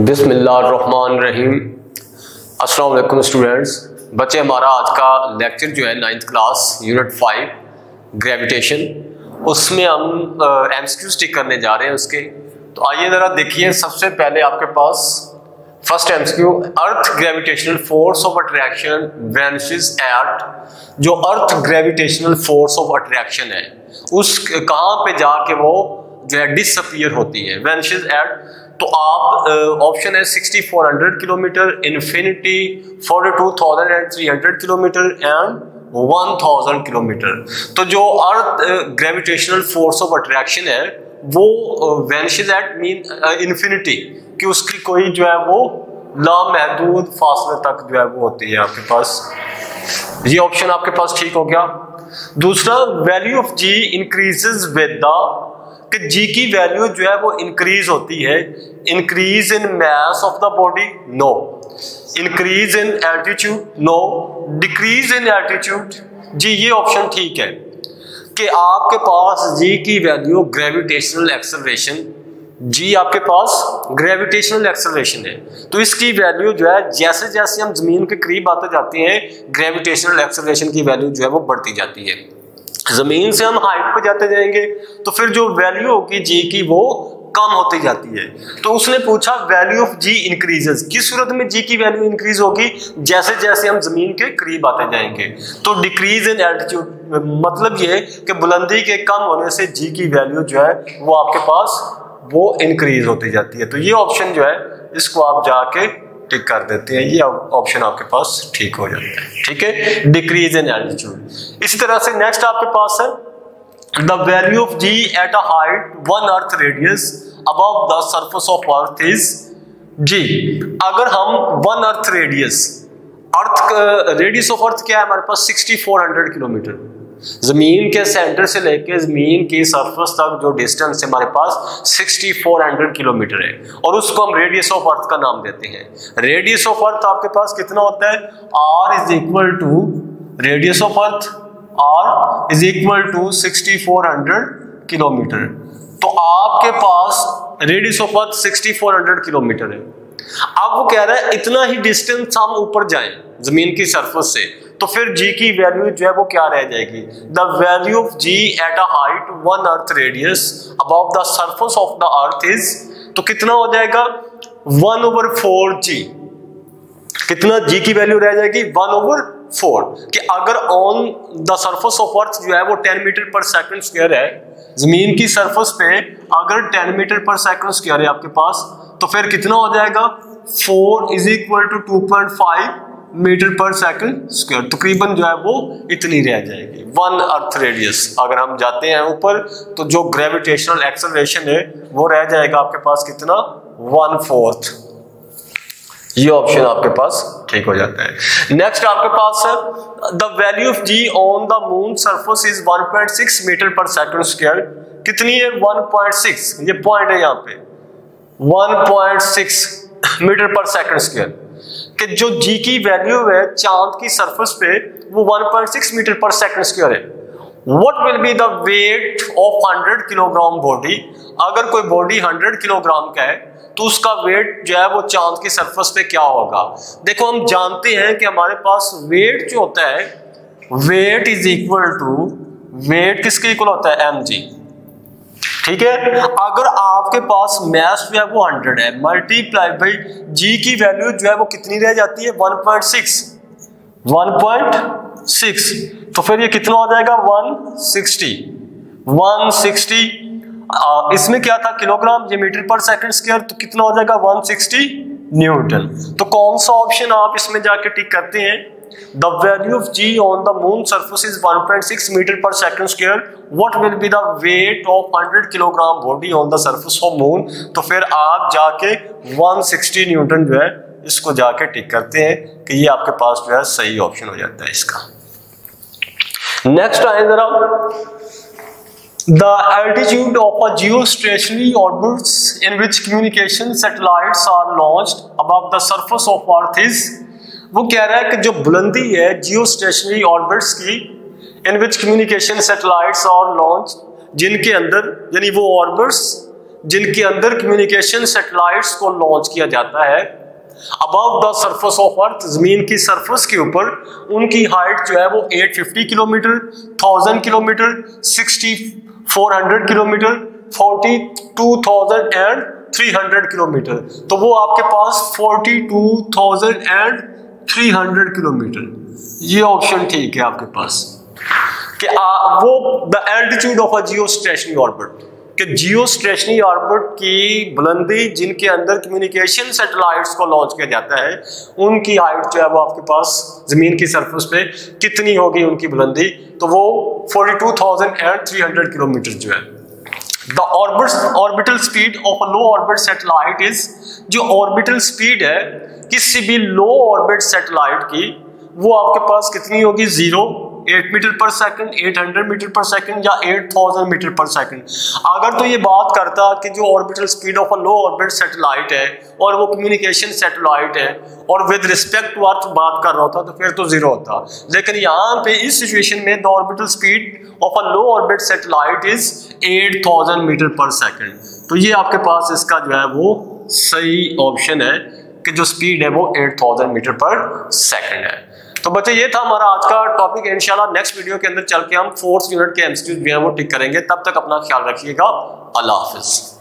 बिस्मिल्लाहिर्रहमानिर्रहीम। अस्सलाम वालेकुम स्टूडेंट्स। बच्चे, हमारा आज का लेक्चर जो है 9th क्लास यूनिट 5 ग्रेविटेशन, उसमें हम एमसीक्यू टिक करने जा रहे हैं उसके। तो आइए ज़रा देखिए, सबसे पहले आपके पास first MCQ, earth gravitational force of attraction vanishes at. जो earth gravitational force of attraction है उस कहाँ पे जाके वो जो है डिसअपीयर होती है, वैनिशेस एट। तो आप ऑप्शन है 6400 kilometre, infinity, 42,300 kilometre and 1000 kilometre. तो जो earth gravitational force of attraction है वो वैनिशेस एट मीन इन्फिनिटी, कि उसकी कोई जो है वो लामहदूद फासले तक जो है वो होती है आपके पास। ये ऑप्शन आपके पास ठीक हो गया। दूसरा, value of G increases with the, कि जी की वैल्यू जो है वो इंक्रीज होती है। Increase in mass of the body, no. Increase in altitude, no. Decrease in altitude, जी ये ऑप्शन ठीक है कि आपके पास जी की वैल्यू ग्रेविटेशनल एक्सेलरेशन, जी आपके पास ग्रेविटेशनल एक्सेलरेशन है, तो इसकी वैल्यू जो है जैसे जैसे हम जमीन के करीब आते जाते हैं ग्रेविटेशनल एक्सेलरेशन की वैल्यू जो है वो बढ़ती जाती है। जमीन से हम हाइट पे जाते जाएंगे तो फिर जो वैल्यू होगी जी की वो कम होती जाती है। तो उसने पूछा वैल्यू ऑफ जी इंक्रीजेस, किस सूरत में जी की वैल्यू इंक्रीज होगी, जैसे जैसे हम जमीन के करीब आते जाएंगे। तो डिक्रीज इन एल्टीट्यूड मतलब ये कि बुलंदी के कम होने से जी की वैल्यू जो है वो आपके पास वो इंक्रीज होती जाती है। तो ये ऑप्शन जो है इसको आप जाके टिक कर देते हैं, ये ऑप्शन आपके पास ठीक हो जाता है। ठीक है, डिक्रीज इन एल्टीट्यूड। इस तरह से नेक्स्ट आपके पास है the value of ji at a height 1 earth radius above the surface of earth is g. अगर हम 1 earth radius, earth radius of earth क्या है हमारे पास 6400 किलोमीटर, जमीन के सेंटर से लेके जमीन की सरफेस तक जो डिस्टेंस है हमारे पास 6400 किलोमीटर है, और उसको हम रेडियस ऑफ अर्थ का नाम देते हैं। रेडियस ऑफ अर्थ आपके पास कितना होता है, r is equal to radius of earth, r is equal to 6400 kilometre. तो आपके पास रेडियस ऑफ अर्थ 6400 किलोमीटर है। अब वो कह रहा है इतना ही डिस्टेंस हम ऊपर जाएं जमीन की सरफेस से, तो फिर जी की वैल्यू जो है वो क्या रह जाएगी, the value of ji at a height 1 earth radius above the surface of the earth is, तो कितना हो जाएगा 1/4 जी। कितना जी की वैल्यू रह जाएगी 1/4, कि अगर ऑन द सरफेस ऑफ अर्थ जो है वो 10 मीटर पर सेकंड स्क्वायर है, जमीन की सरफेस पे अगर 10 मीटर पर सेकंड स्क्वायर है आपके पास, तो फिर कितना हो जाएगा 4 is equal to 2.5 metre per second square, तकरीबन जो है वो इतनी रह जाएगी 1 अर्थ रेडियस। अगर हम जाते हैं ऊपर तो जो ग्रेविटेशनल एक्सेलरेशन है वो रह जाएगा आपके पास कितना 1/4। ये ऑप्शन आपके पास ठीक हो जाता है। नेक्स्ट आपके पास है the value of ji on the moon surface is 1.6 metre per second square. कितनी है 1.6, ये पॉइंट है यहाँ पे 1.6 मीटर पर सेकंड स्क्वायर, कि जो जी की वैल्यू है चांद की सरफेस पे वो 1.6 मीटर पर सेकंड स्क्वायर है। What will be the weight of 100 kilogram body. अगर कोई बॉडी 100 किलोग्राम का है तो उसका वेट जो है वो चांद की सरफेस पे क्या होगा। देखो, हम जानते हैं कि हमारे पास वेट जो होता है, weight is equal to, weight किसके इक्वल होता है mg। ठीक है, अगर आपके पास मास जो है वो 100 है, मल्टीप्लाई बाई जी की वैल्यू जो है वो कितनी रह जाती है 1.6, तो फिर ये कितना हो जाएगा 160। इसमें क्या था किलोग्राम, ये मीटर पर सेकंड स्क्वायर, तो कितना हो जाएगा 160 न्यूटन। तो कौन सा ऑप्शन आप इसमें जाके टिक करते हैं, the value of ji on the moon surface is 1.6 metre per second square, what will be the weight of 100 kilogram body on the surface of moon. तो फिर आप जाके 160 न्यूटन जो है इसको जाके टिक करते हैं कि ये आपके पास जो है सही ऑप्शन हो जाता है इसका। नेक्स्ट आए जरा, the altitude of a geostationary orbits in which communication satellites are launched above the surface of earth is, वो कह रहा है कि जो बुलंदी है जियोस्टेशनरी ऑर्बिट्स की, इन विच कम्युनिकेशन सैटेलाइट्स आर लॉन्च, जिनके अंदर यानी वो ऑर्बिट्स जिनके अंदर कम्युनिकेशन सैटेलाइट्स को लॉन्च किया जाता है अबव द सरफेस ऑफ अर्थ, जमीन की सरफेस के ऊपर, उनकी हाइट जो है वो 850 किलोमीटर, 1000 किलोमीटर, 6400 किलोमीटर, 42,300 किलोमीटर। तो वो आपके पास 42,300 किलोमीटर, ये ऑप्शन ठीक है आपके पास कि वो the altitude of a geostationary orbit, कि जियोस्टेशनरी ऑर्बिट की बुलंदी जिनके अंदर कम्युनिकेशन सैटेलाइट्स को लॉन्च किया जाता है, उनकी हाइट जो है वो आपके पास जमीन की सरफेस पे कितनी होगी उनकी बुलंदी, तो वो 42,300 किलोमीटर जो है। The orbital speed of a low orbit satellite is, जो ऑर्बिटल स्पीड है किसी भी लो ऑर्बिट सैटेलाइट की, वो आपके पास कितनी होगी, 8 metre per second, 800 metre per second या 8000 मीटर पर सेकंड। अगर तो ये बात करता कि जो orbital speed of a low orbit satellite है और वो कम्युनिकेशन सैटेलाइट है और विद रिस्पेक्ट टू अर्थ बात कर रहा होता तो फिर तो जीरो होता, लेकिन यहाँ पे इस सिचुएशन में the orbital speed of a low orbit satellite is 8000 metre per second. तो ये आपके पास इसका जो है वो सही ऑप्शन है कि जो स्पीड है वो 8000 मीटर पर सेकंड है। तो बच्चे ये था हमारा आज का टॉपिक। इंशाल्लाह नेक्स्ट वीडियो के अंदर चल के हम 4th यूनिट के एमसीक्यूज भी हैं वो टिक करेंगे। तब तक अपना ख्याल रखिएगा। अल्लाह हाफिज।